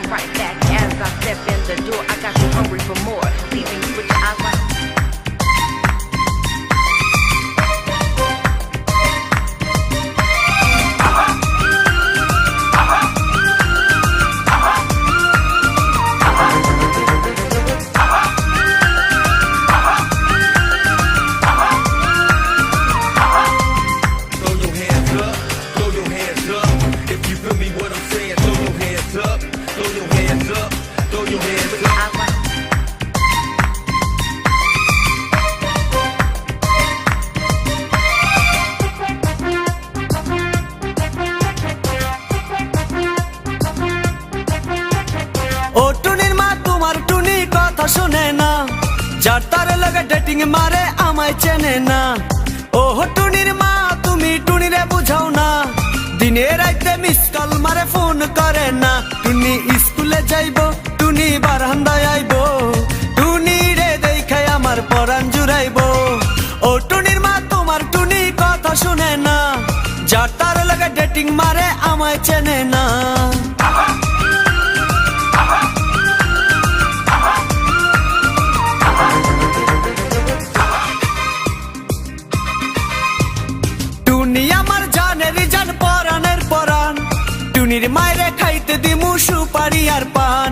come right back as I step in the door. I got you hungry for more, leaving you with your eyes wide. শুনে না যার তার লাগা dating মারে আমায় চেনে না। ও টুনির মা তুমি টুনিরে বুঝাও না, দিনে রাইতে মিস কল মারে ফোন করে না। টুনি স্কুলে যাইবো, টুনি বারান্দায় আইবো, টুনি রে দেখায় আমার পরাণ জুড়াইবো। ও টুনির মা তোমার টুনি কথা শুনে না, যার তার লাগা ডেটিং মারে আমায় চেনে না। টুনির মায়েরে খাইতে দিমু সুপারি আর পান,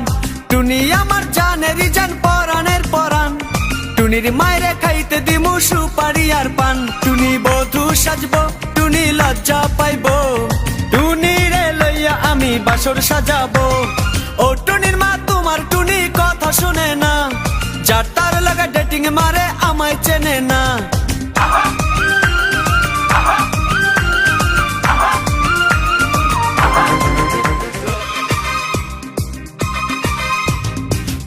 টুনি আমার জানের জান পরানের পরান। টুনির মায়েরে খাইতে দিমু সুপারি আর পান, টুনি বধূ সাজবো, টুনি লজ্জা পাইবো, টুনি রে লইয়া আমি বাসর সাজাবো। ও টুনির মা তোমার টুনি কথা শুনে না, যার তার লাগা ডেটিং মারে আমায় চেনে না।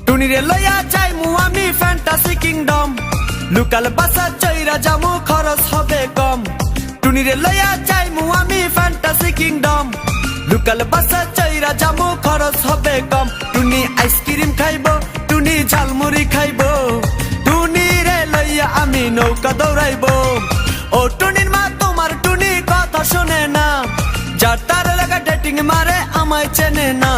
টুনিরে লইয়া যাইমু আমি ফ্যান্টাসি কিংডম, লোকাল বাসা চইরা যামু খরচ হবে কম। টুনিরে লইয়া যাইমু আমি ফ্যান্টাসি কিংডম, লোকাল বাসা চইরা যামু খরচ হবে কম। টুনি আইসক্রিম খাইবো, টুনি ঝালমুড়ি খাইবো, টুনি রে লইয়া আমি নৌকা দৌড়াইবো। ও টুনির মা তোমার টুনি কথা শুনে না, যার তার লাগা ডেটিং মারে আমায় চেনে না।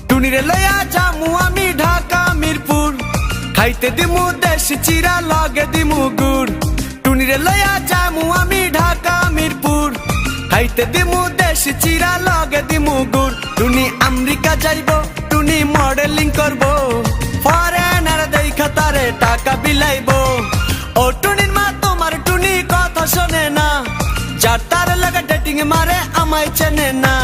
টুনিরে লইয়া যামু আমি ঢাকা মিরপুর, খাইতে দিমু দেশি চিরা লগে দিমু গুড়। টুনিরে লইয়া যামু আমি ঢাকা মিরপুর, খাইতে দিমু দেশি চিরা লগে দিমু গুড়। টুনি আমেরিকা যাইবো, টুনি মডেলিং করবো, ফরেনার দেখা তারে টাকা বিলাইবো। ও টুনির মা তোমার টুনি কথা শোনে না, যার তার লাগা ডেটিং মারে আমায় চেনে না।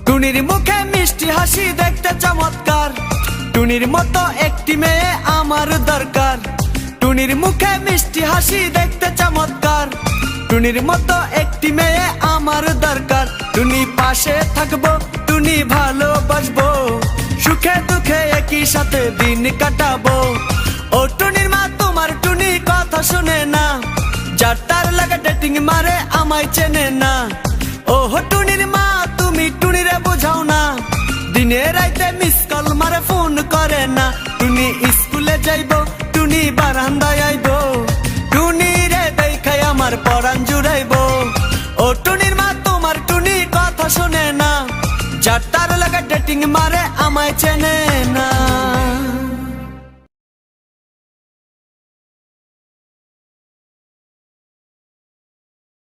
টুনির মুখে মিষ্টি হাসি দেখতে চমৎকার, টুনির মতো একটি মেয়ে আমার দরকার। টুনির মুখে মিষ্টি হাসি দেখতে চমৎকার, টুনির মতো একটি মেয়ে আমার দরকার। টুনি পাশে থাকবো, টুনি ভালোবাসবো, সুখে দুঃখে একই সাথে দিন কাটাবো। ও টুনির মা তোমার টুনি কথা শুনে না, যার তার লাগা ডেটিং মারে আমায় চেনে না। ও টুনির মা তুমি টুনিরে বুঝাও না, দিনে রাইতে মিস কল মারে ফোন করে না। টুনি স্কুলে যাইবো, টুনি বারান্দায় আইবো, টুনি রে দেখায় আমার পরাণ জুড়াইবো। ও টুনির মা তোমার টুনি কথা শুনে না, যার তার লাগা ডেটিং মারে আমায় চেনে